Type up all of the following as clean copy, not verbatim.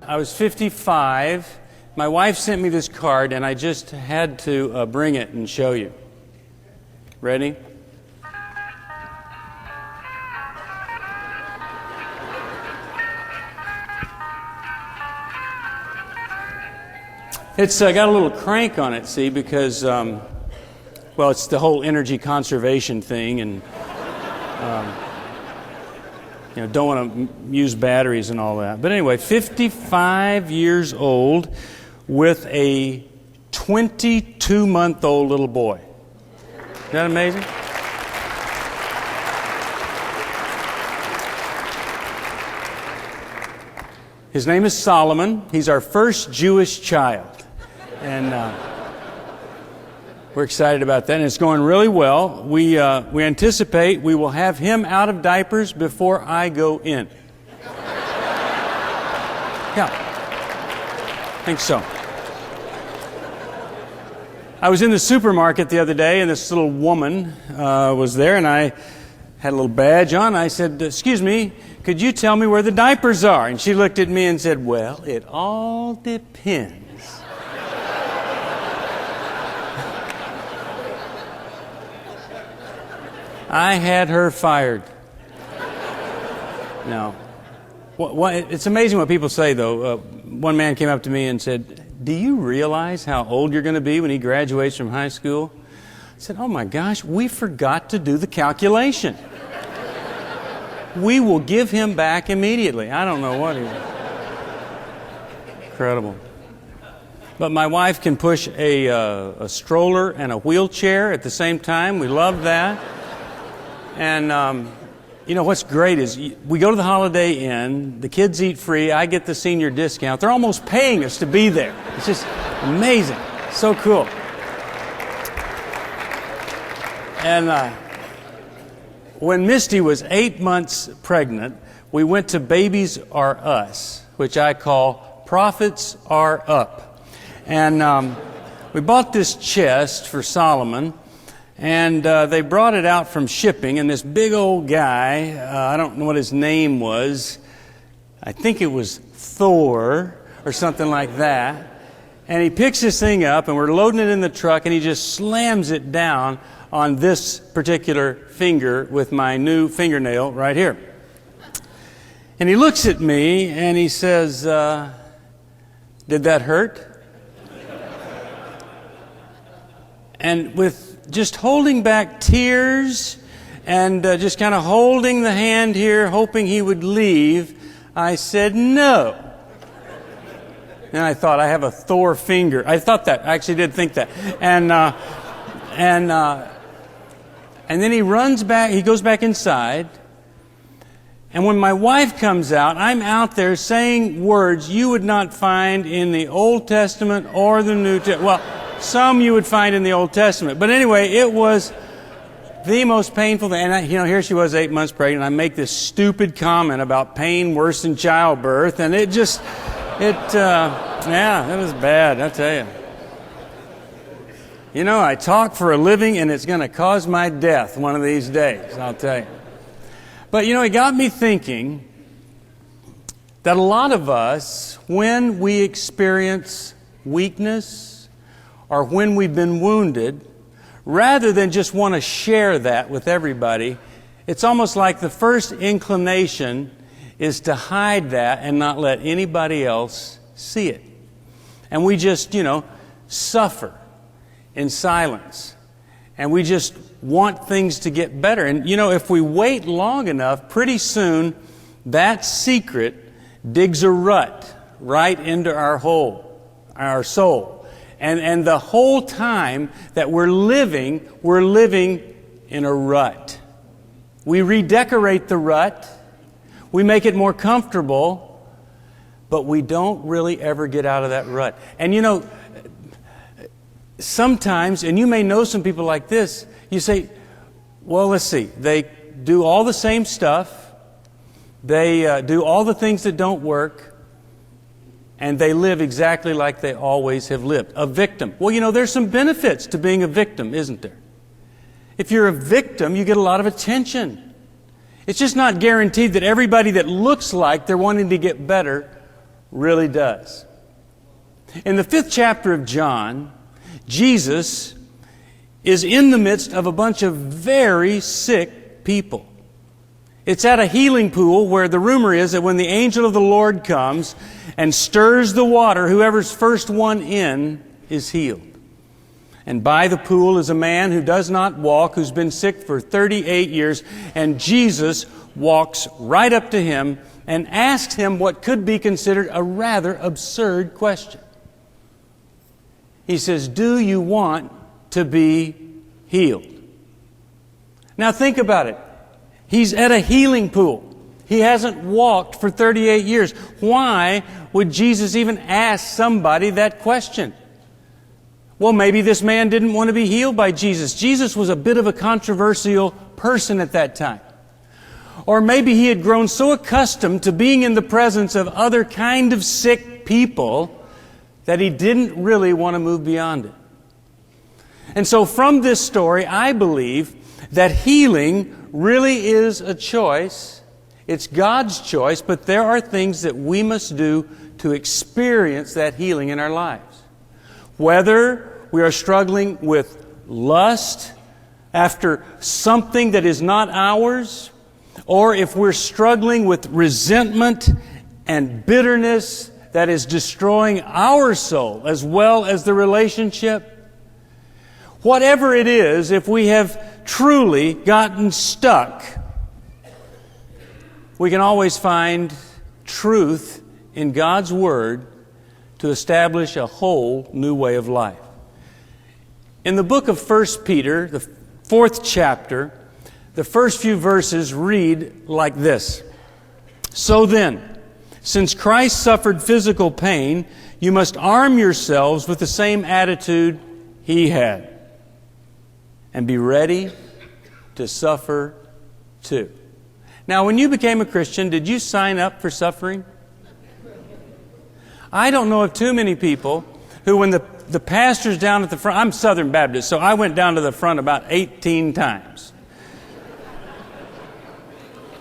I was 55. My wife sent me this card, and I just had to bring it and show you. Ready? It's got a little crank on it, see, because, well, it's the whole energy conservation thing, and, don't want to use batteries and all that. But anyway, 55 years old with a 22-month-old little boy. Isn't that amazing? His name is Solomon. He's our first Jewish child. And we're excited about that, and it's going really well. We anticipate we will have him out of diapers before I go in. Yeah, I think so. I was in the supermarket the other day, and this little woman was there, and I had a little badge on. I said, "Excuse me, could you tell me where the diapers are?" And she looked at me and said, "Well, it all depends." I had her fired. No. It's amazing what people say, though. One man came up to me and said, "Do you realize how old you're going to be when he graduates from high school?" I said, "Oh my gosh, we forgot to do the calculation. We will give him back immediately." I don't know what he was. Incredible. But my wife can push a stroller and a wheelchair at the same time. We love that. And, what's great is we go to the Holiday Inn, the kids eat free, I get the senior discount. They're almost paying us to be there. It's just amazing. So cool. And when Misty was 8 months pregnant, we went to Babies R Us, which I call Profits Are Up. And we bought this chest for Solomon. And they brought it out from shipping, and this big old guy, I don't know what his name was, I think it was Thor or something like that, and he picks this thing up, and we're loading it in the truck, and he just slams it down on this particular finger with my new fingernail right here. And he looks at me, and he says, "Did that hurt?" And with just holding back tears and just kind of holding the hand here, hoping he would leave, I said, "No." And I thought, I have a Thor finger. I thought that. I actually did think that. And then he runs back. He goes back inside. And when my wife comes out, I'm out there saying words you would not find in the Old Testament or the New Testament. Well, some you would find in the Old Testament. But anyway, it was the most painful thing. And here she was 8 months pregnant. I make this stupid comment about pain worse than childbirth. And it was bad, I tell you. I talk for a living, and it's going to cause my death one of these days, I'll tell you. But, it got me thinking that a lot of us, when we experience weakness, or when we've been wounded, rather than just want to share that with everybody, it's almost like the first inclination is to hide that and not let anybody else see it. And we just, suffer in silence. And we just want things to get better. And, if we wait long enough, pretty soon that secret digs a rut right into our soul. And the whole time that we're living in a rut. We redecorate the rut. We make it more comfortable, but we don't really ever get out of that rut. And sometimes, and you may know some people like this, you say, well, let's see, they do all the same stuff. They do all the things that don't work. And they live exactly like they always have lived. A victim. Well, there's some benefits to being a victim, isn't there? If you're a victim, you get a lot of attention. It's just not guaranteed that everybody that looks like they're wanting to get better really does. In the 5th chapter of John, Jesus is in the midst of a bunch of very sick people. It's at a healing pool where the rumor is that when the angel of the Lord comes and stirs the water, whoever's first one in is healed. And by the pool is a man who does not walk, who's been sick for 38 years, and Jesus walks right up to him and asks him what could be considered a rather absurd question. He says, "Do you want to be healed?" Now think about it. He's at a healing pool. He hasn't walked for 38 years. Why would Jesus even ask somebody that question? Well, maybe this man didn't want to be healed by Jesus. Jesus was a bit of a controversial person at that time. Or maybe he had grown so accustomed to being in the presence of other kind of sick people that he didn't really want to move beyond it. And so from this story, I believe that healing really is a choice. It's God's choice, but there are things that we must do to experience that healing in our lives. Whether we are struggling with lust after something that is not ours, or if we're struggling with resentment and bitterness that is destroying our soul as well as the relationship. Whatever it is, if we have truly gotten stuck, we can always find truth in God's Word to establish a whole new way of life. In the book of 1 Peter, the 4th chapter, the first few verses read like this. "So then, since Christ suffered physical pain, you must arm yourselves with the same attitude He had, and be ready to suffer too." Now, when you became a Christian, did you sign up for suffering? I don't know of too many people who, when the pastor's down at the front, I'm Southern Baptist, so I went down to the front about 18 times.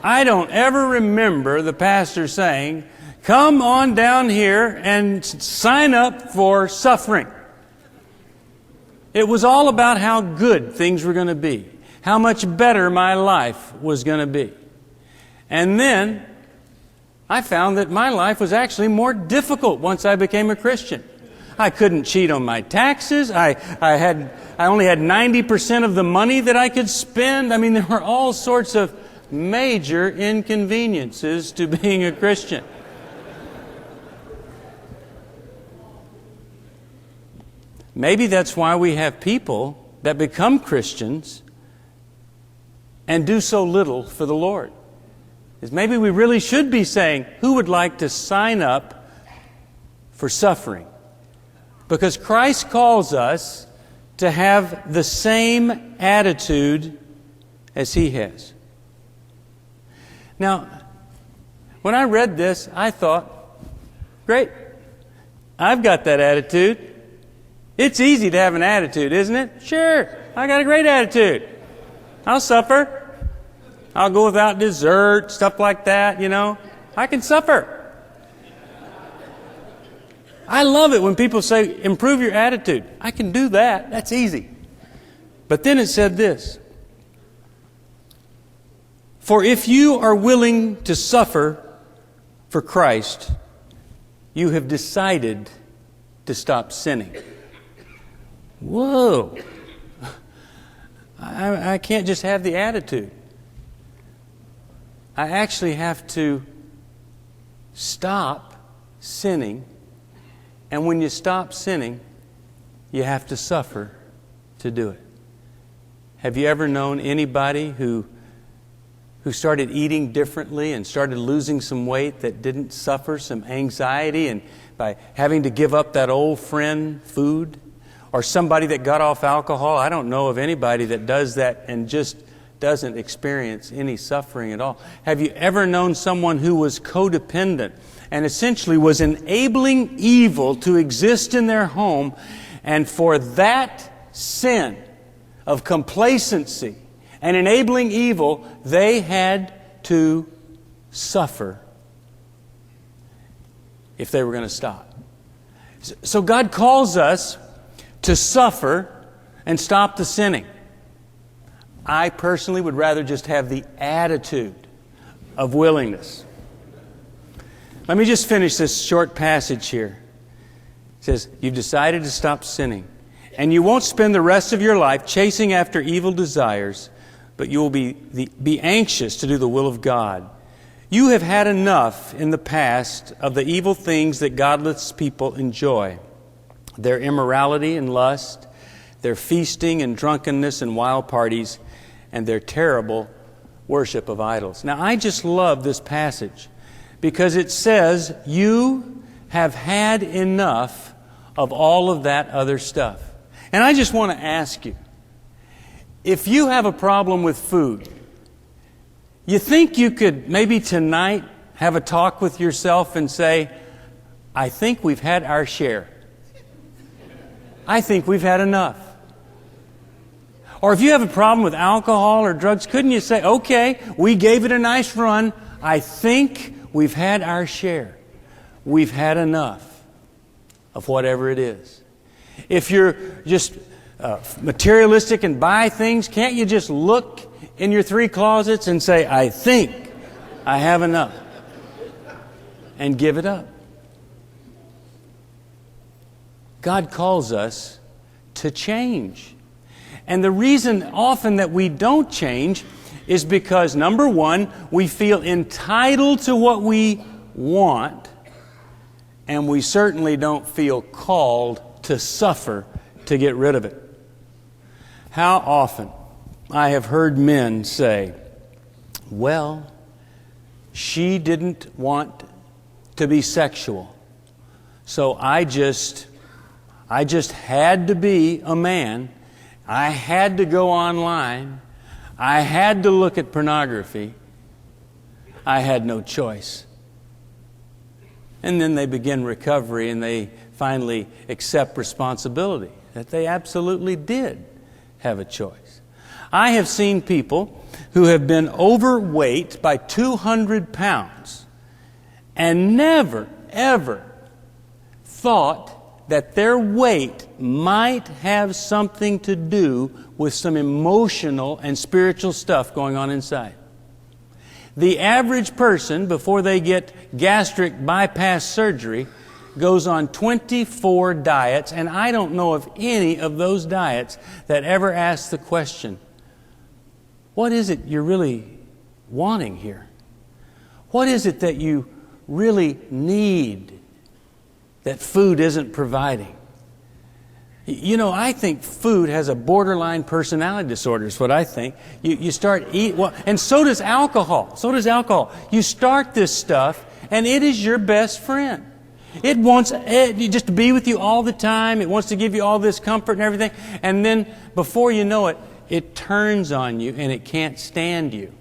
I don't ever remember the pastor saying, "Come on down here and sign up for suffering." It was all about how good things were going to be, how much better my life was going to be. And then I found that my life was actually more difficult once I became a Christian. I couldn't cheat on my taxes. I only had 90% of the money that I could spend. I mean, there were all sorts of major inconveniences to being a Christian. Maybe that's why we have people that become Christians and do so little for the Lord. Is maybe we really should be saying, who would like to sign up for suffering? Because Christ calls us to have the same attitude as He has. Now, when I read this, I thought, great, I've got that attitude. It's easy to have an attitude, isn't it? Sure, I got a great attitude. I'll suffer. I'll go without dessert, stuff like that, you know. I can suffer. I love it when people say, improve your attitude. I can do that. That's easy. But then it said this. For if you are willing to suffer for Christ, you have decided to stop sinning. Whoa. I can't just have the attitude. I actually have to stop sinning. And when you stop sinning, you have to suffer to do it. Have you ever known anybody who started eating differently and started losing some weight that didn't suffer some anxiety and by having to give up that old friend food? Or somebody that got off alcohol? I don't know of anybody that does that and just doesn't experience any suffering at all. Have you ever known someone who was codependent and essentially was enabling evil to exist in their home, and for that sin of complacency and enabling evil, they had to suffer? if they were going to stop. So God calls us to suffer and stop the sinning. I personally would rather just have the attitude of willingness. Let me just finish this short passage here. It says, you've decided to stop sinning, and you won't spend the rest of your life chasing after evil desires, but you will be anxious to do the will of God. You have had enough in the past of the evil things that godless people enjoy. Their immorality and lust, their feasting and drunkenness and wild parties, and their terrible worship of idols. Now, I just love this passage because it says you have had enough of all of that other stuff. And I just want to ask you, if you have a problem with food, you think you could maybe tonight have a talk with yourself and say, I think we've had our share. I think we've had enough. Or if you have a problem with alcohol or drugs, couldn't you say, okay, we gave it a nice run. I think we've had our share. We've had enough of whatever it is. If you're just materialistic and buy things, can't you just look in your 3 closets and say, I think I have enough, and give it up? God calls us to change. And the reason often that we don't change is because, number one, we feel entitled to what we want, and we certainly don't feel called to suffer to get rid of it. How often I have heard men say, well, she didn't want to be sexual, so I just had to be a man. I had to go online. I had to look at pornography. I had no choice. And then they begin recovery and they finally accept responsibility that they absolutely did have a choice. I have seen people who have been overweight by 200 pounds and never, ever thought that their weight might have something to do with some emotional and spiritual stuff going on inside. The average person, before they get gastric bypass surgery, goes on 24 diets, and I don't know of any of those diets that ever ask the question, what is it you're really wanting here? What is it that you really need that food isn't providing? You know, I think food has a borderline personality disorder is what I think. You start eat well, and so does alcohol. So does alcohol. You start this stuff, and it is your best friend. It wants just to be with you all the time. It wants to give you all this comfort and everything. And then before you know it, it turns on you, and it can't stand you.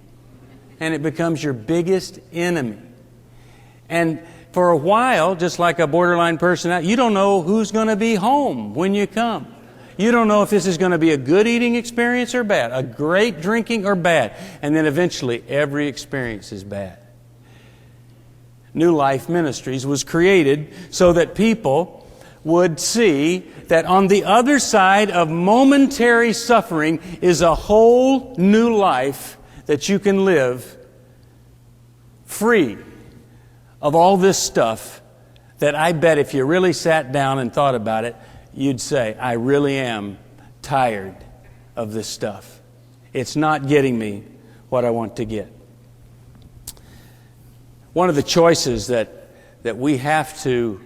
And it becomes your biggest enemy. And for a while, just like a borderline person, you don't know who's going to be home when you come. You don't know if this is going to be a good eating experience or bad, a great drinking or bad. And then eventually, every experience is bad. New Life Ministries was created so that people would see that on the other side of momentary suffering is a whole new life that you can live free of all this stuff that I bet if you really sat down and thought about it, you'd say, I really am tired of this stuff. It's not getting me what I want to get. One of the choices that we have to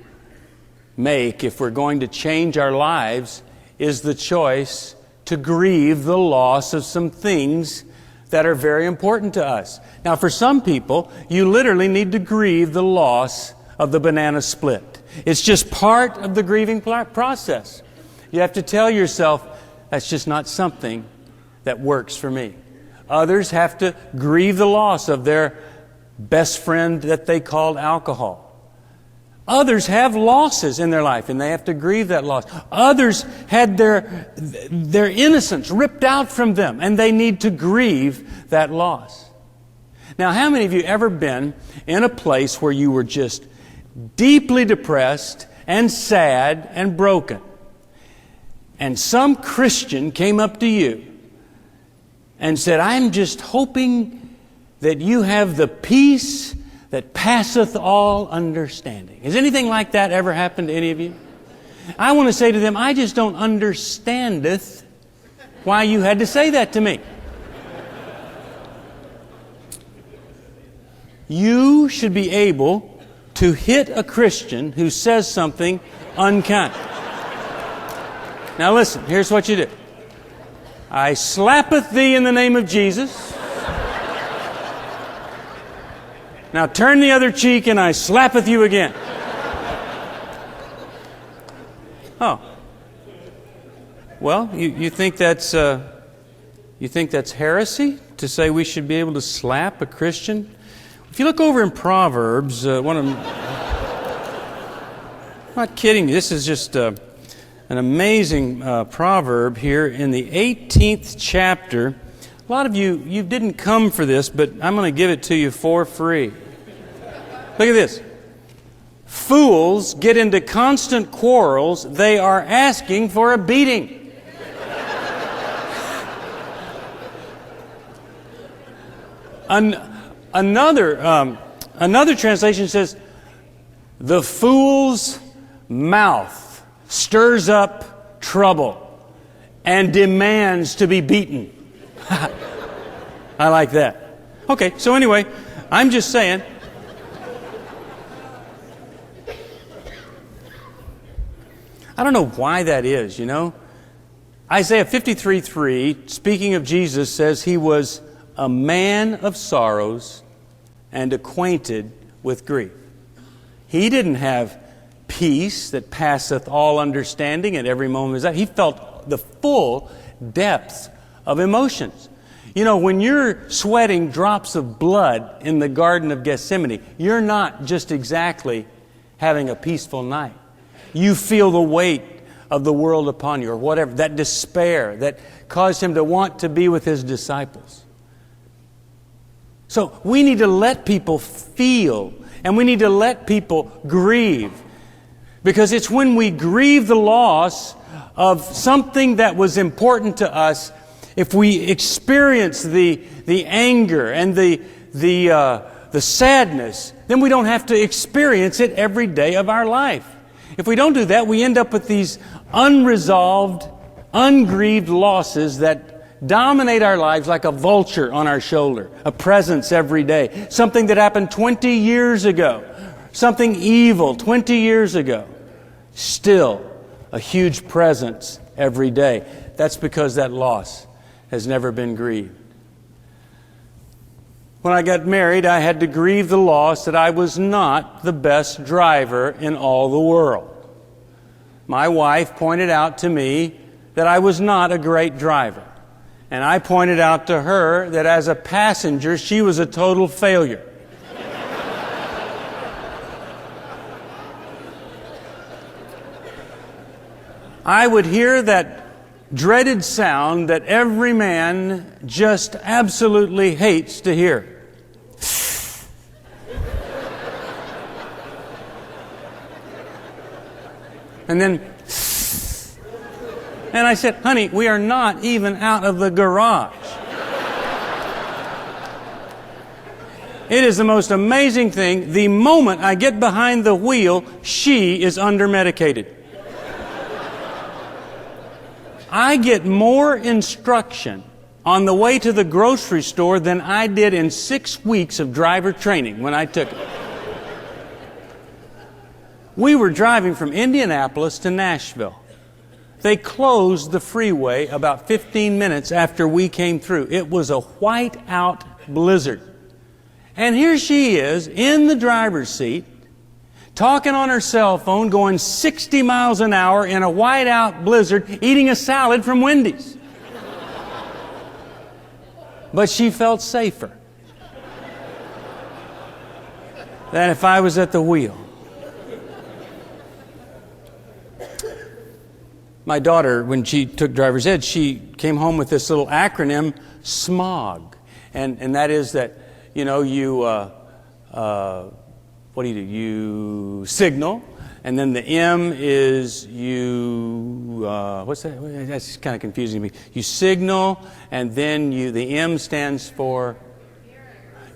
make if we're going to change our lives is the choice to grieve the loss of some things that are very important to us. Now, for some people, you literally need to grieve the loss of the banana split. It's just part of the grieving process. You have to tell yourself, that's just not something that works for me. Others have to grieve the loss of their best friend that they called alcohol. Others have losses in their life, and they have to grieve that loss. Others had their innocence ripped out from them, and they need to grieve that loss. Now, how many of you ever been in a place where you were just deeply depressed and sad and broken. And some Christian came up to you and said, I'm just hoping that you have the peace that passeth all understanding. Has anything like that ever happened to any of you? I want to say to them, I just don't understandeth why you had to say that to me. You should be able to hit a Christian who says something unkind. Now listen, here's what you do. I slappeth thee in the name of Jesus. Now turn the other cheek and I slappeth you again. Oh. Well, you think that's heresy to say we should be able to slap a Christian? If you look over in Proverbs, one of them, I'm not kidding you, this is just an amazing proverb here in the 18th chapter. A lot of you didn't come for this, but I'm going to give it to you for free. Look at this. Fools get into constant quarrels. They are asking for a beating. Another translation says, the fool's mouth stirs up trouble and demands to be beaten. I like that. Okay, so anyway, I'm just saying, I don't know why that is, you know. Isaiah 53:3, speaking of Jesus, says he was a man of sorrows and acquainted with grief. He didn't have peace that passeth all understanding at every moment of his life. He felt the full depth of emotions. You know, when you're sweating drops of blood in the Garden of Gethsemane, you're not just exactly having a peaceful night. You feel the weight of the world upon you, or whatever, that despair that caused him to want to be with his disciples. So we need to let people feel, and we need to let people grieve. Because it's when we grieve the loss of something that was important to us, if we experience the anger and the sadness, then we don't have to experience it every day of our life. If we don't do that, we end up with these unresolved, ungrieved losses that dominate our lives like a vulture on our shoulder, a presence every day, something that happened 20 years ago, something evil 20 years ago, still a huge presence every day. That's because that loss has never been grieved. When I got married, I had to grieve the loss that I was not the best driver in all the world. My wife pointed out to me that I was not a great driver. And I pointed out to her that as a passenger, she was a total failure. I would hear that dreaded sound that every man just absolutely hates to hear. And then, and I said, honey, we are not even out of the garage. It is the most amazing thing. The moment I get behind the wheel, she is under-medicated. I get more instruction on the way to the grocery store than I did in 6 weeks of driver training when I took it. We were driving from Indianapolis to Nashville. They closed the freeway about 15 minutes after we came through. It was a white-out blizzard. And here she is in the driver's seat, talking on her cell phone, going 60 miles an hour in a white-out blizzard, eating a salad from Wendy's. But she felt safer than if I was at the wheel. My daughter, when she took driver's ed, she came home with this little acronym, SMOG. And that is that, you know, what do? You signal. And then the M is you, what's that? That's kind of confusing me. You signal, and then the M stands for,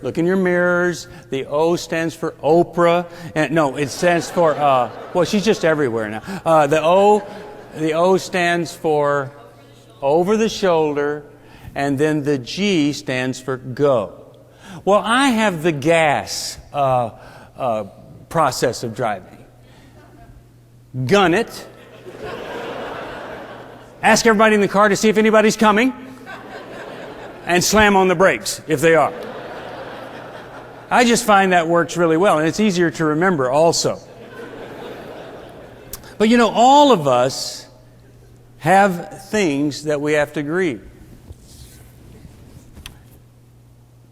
look in your mirrors. The O stands for Oprah. And no, it stands for, well, she's just everywhere now. The O stands for over the shoulder, and then the G stands for go. Well, I have the gas process of driving. Gun it. Ask everybody in the car to see if anybody's coming. And slam on the brakes if they are. I just find that works really well, and it's easier to remember also. But you know, all of us have things that we have to grieve.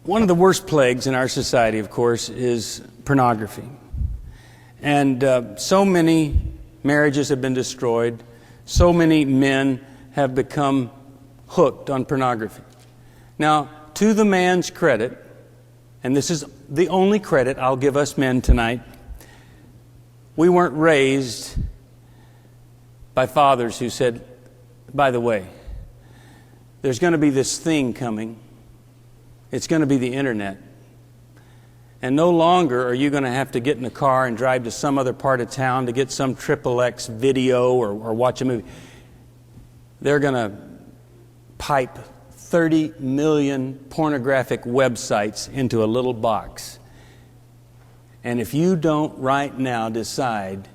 One of the worst plagues in our society, of course, is pornography. And so many marriages have been destroyed. So many men have become hooked on pornography. Now, to the man's credit, and this is the only credit I'll give us men tonight, we weren't raised by fathers who said, by the way, there's going to be this thing coming. It's going to be the internet. And no longer are you going to have to get in a car and drive to some other part of town to get some XXX video or watch a movie. They're going to pipe 30 million pornographic websites into a little box. And if you don't right now decide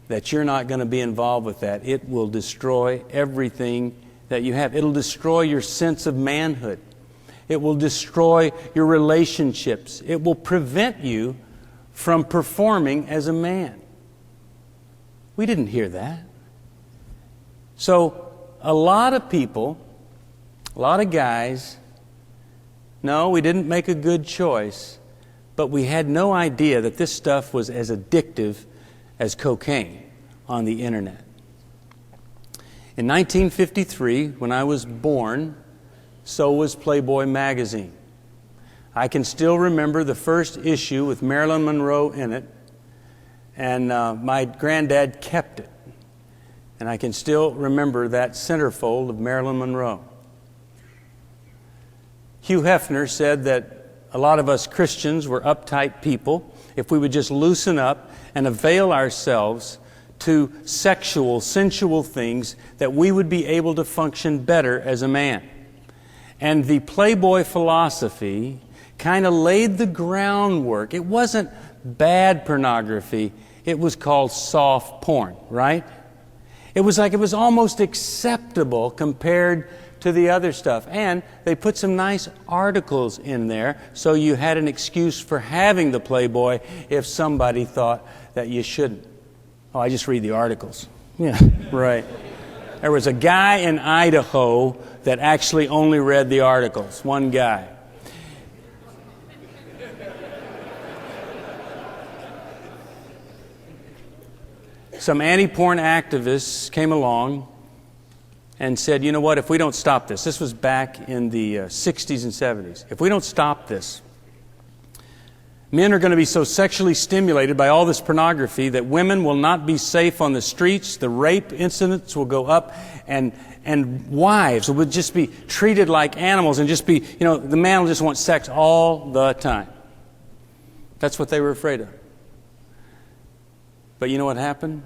that you're not going to be involved with that, it will destroy everything that you have. It'll destroy your sense of manhood. It will destroy your relationships. It will prevent you from performing as a man. We didn't hear that. So a lot of people, a lot of guys, no, we didn't make a good choice, but we had no idea that this stuff was as addictive as cocaine on the internet. In 1953, when I was born, so was Playboy magazine. I can still remember the first issue with Marilyn Monroe in it, and my granddad kept it. And I can still remember that centerfold of Marilyn Monroe. Hugh Hefner said that a lot of us Christians were uptight people. If we would just loosen up and avail ourselves to sexual, sensual things, that we would be able to function better as a man. And the Playboy philosophy kind of laid the groundwork. It wasn't bad pornography. It was called soft porn, right? It was like it was almost acceptable compared to the other stuff. And they put some nice articles in there so you had an excuse for having the Playboy if somebody thought that you shouldn't. Oh, I just read the articles. Yeah, right. There was a guy in Idaho that actually only read the articles. One guy. Some anti-porn activists came along and said, you know what, if we don't stop this, this was back in the 60s and 70s, if we don't stop this, men are going to be so sexually stimulated by all this pornography that women will not be safe on the streets, the rape incidents will go up, and wives will just be treated like animals and just be, you know, the man will just want sex all the time. That's what they were afraid of. But you know what happened?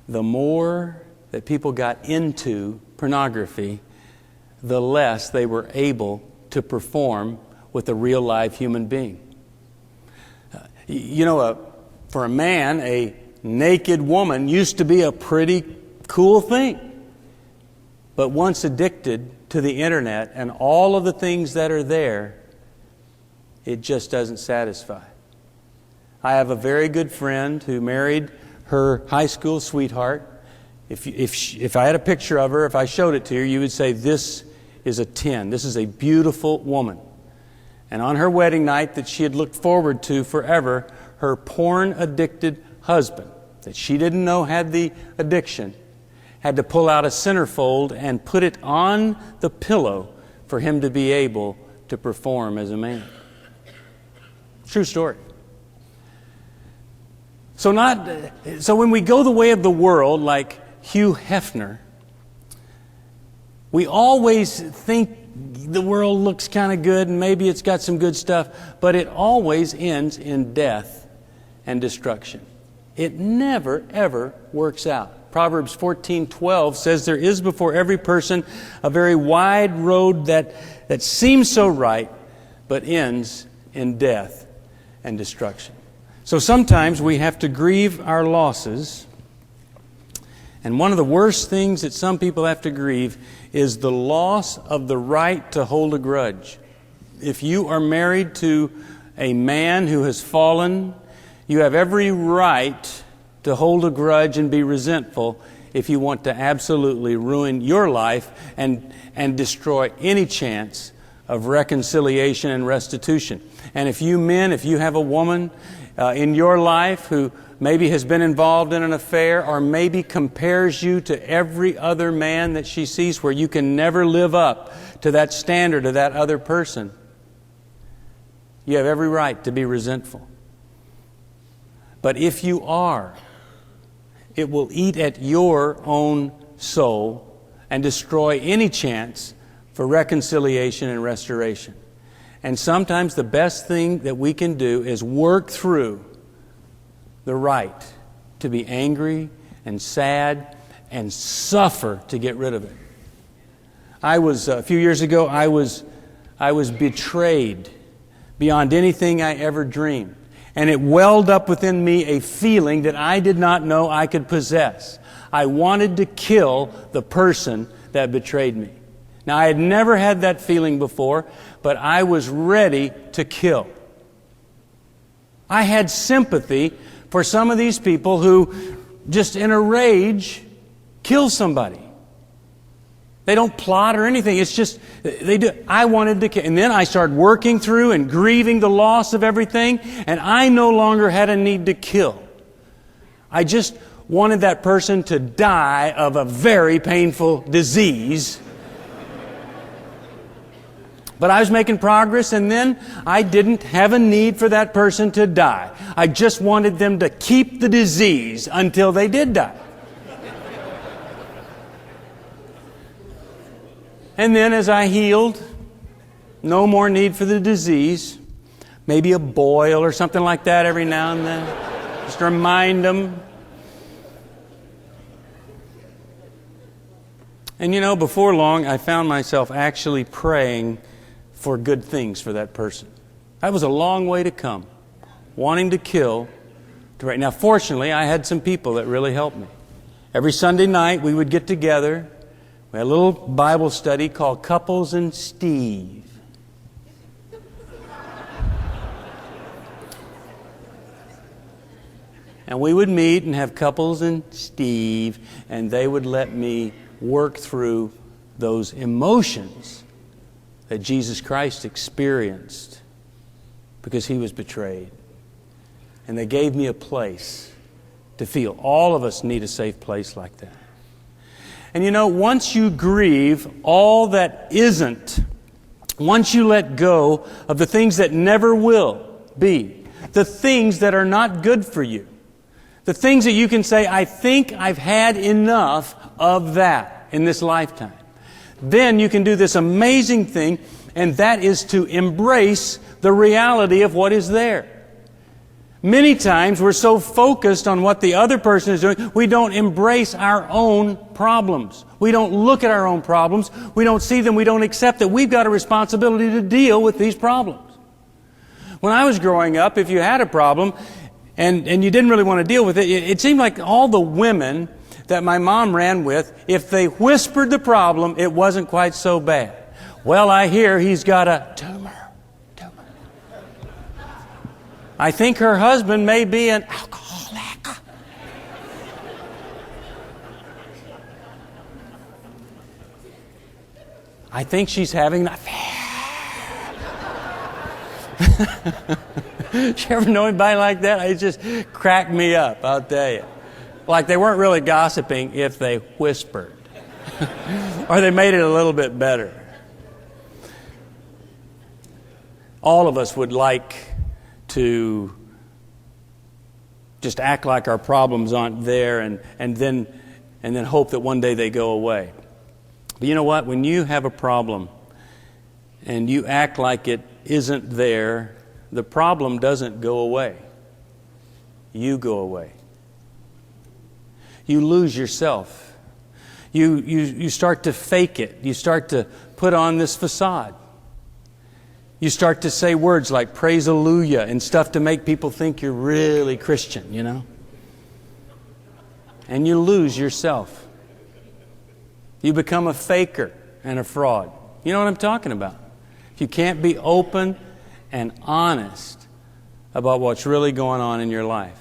The more that people got into pornography, the less they were able to perform with a real live human being. You know, for a man, a naked woman used to be a pretty cool thing. But once addicted to the internet and all of the things that are there, it just doesn't satisfy. I have a very good friend who married her high school sweetheart. If I had a picture of her, if I showed it to you, you would say, this is a 10. This is a beautiful woman. And on her wedding night that she had looked forward to forever, her porn-addicted husband, that she didn't know had the addiction, had to pull out a centerfold and put it on the pillow for him to be able to perform as a man. True story. So when we go the way of the world, like Hugh Hefner, we always think the world looks kind of good and maybe it's got some good stuff, but it always ends in death and destruction. It never, ever works out. Proverbs 14:12 says, there is before every person a very wide road that seems so right, but ends in death and destruction. So sometimes we have to grieve our losses. And one of the worst things that some people have to grieve is the loss of the right to hold a grudge. If you are married to a man who has fallen, you have every right to hold a grudge and be resentful if you want to absolutely ruin your life and destroy any chance of reconciliation and restitution. And if you men, if you have a woman in your life who maybe has been involved in an affair or maybe compares you to every other man that she sees where you can never live up to that standard of that other person, you have every right to be resentful. But if you are, it will eat at your own soul and destroy any chance for reconciliation and restoration. And sometimes the best thing that we can do is work through the right to be angry and sad and suffer to get rid of it. A few years ago, I was betrayed beyond anything I ever dreamed. And it welled up within me a feeling that I did not know I could possess. I wanted to kill the person that betrayed me. Now, I had never had that feeling before, but I was ready to kill. I had sympathy for some of these people who, just in a rage, kill somebody. They don't plot or anything. It's just, they do. I wanted to kill. And then I started working through and grieving the loss of everything, and I no longer had a need to kill. I just wanted that person to die of a very painful disease. But I was making progress, and then I didn't have a need for that person to die. I just wanted them to keep the disease until they did die. And then as I healed, no more need for the disease. Maybe a boil or something like that every now and then. Just to remind them. And you know, before long, I found myself actually praying for good things for that person. That was a long way to come. Wanting to kill. Now, fortunately, I had some people that really helped me. Every Sunday night, we would get together. We had a little Bible study called Couples and Steve. And we would meet and have Couples and Steve, and they would let me work through those emotions that Jesus Christ experienced because He was betrayed. And they gave me a place to feel. All of us need a safe place like that. And you know, once you grieve all that isn't, once you let go of the things that never will be, the things that are not good for you, the things that you can say, I think I've had enough of that in this lifetime, then you can do this amazing thing, and that is to embrace the reality of what is there. Many times we're so focused on what the other person is doing, we don't embrace our own problems. We don't look at our own problems. We don't see them. We don't accept that we've got a responsibility to deal with these problems. When I was growing up, if you had a problem and you didn't really want to deal with it, it seemed like all the women that my mom ran with, if they whispered the problem, it wasn't quite so bad. Well, I hear he's got a tumor. I think her husband may be an alcoholic. I think she's having an affair. You ever know anybody like that? It just cracked me up, I'll tell you. Like they weren't really gossiping if they whispered. Or they made it a little bit better. All of us would like to Just act like our problems aren't there and then hope that one day they go away. But you know what? When you have a problem and you act like it isn't there, the problem doesn't go away. You go away. You lose yourself. You start to fake it. You start to put on this facade. You start to say words like praise hallelujah and stuff to make people think you're really Christian, you know. And you lose yourself. You become a faker and a fraud. You know what I'm talking about? If you can't be open and honest about what's really going on in your life.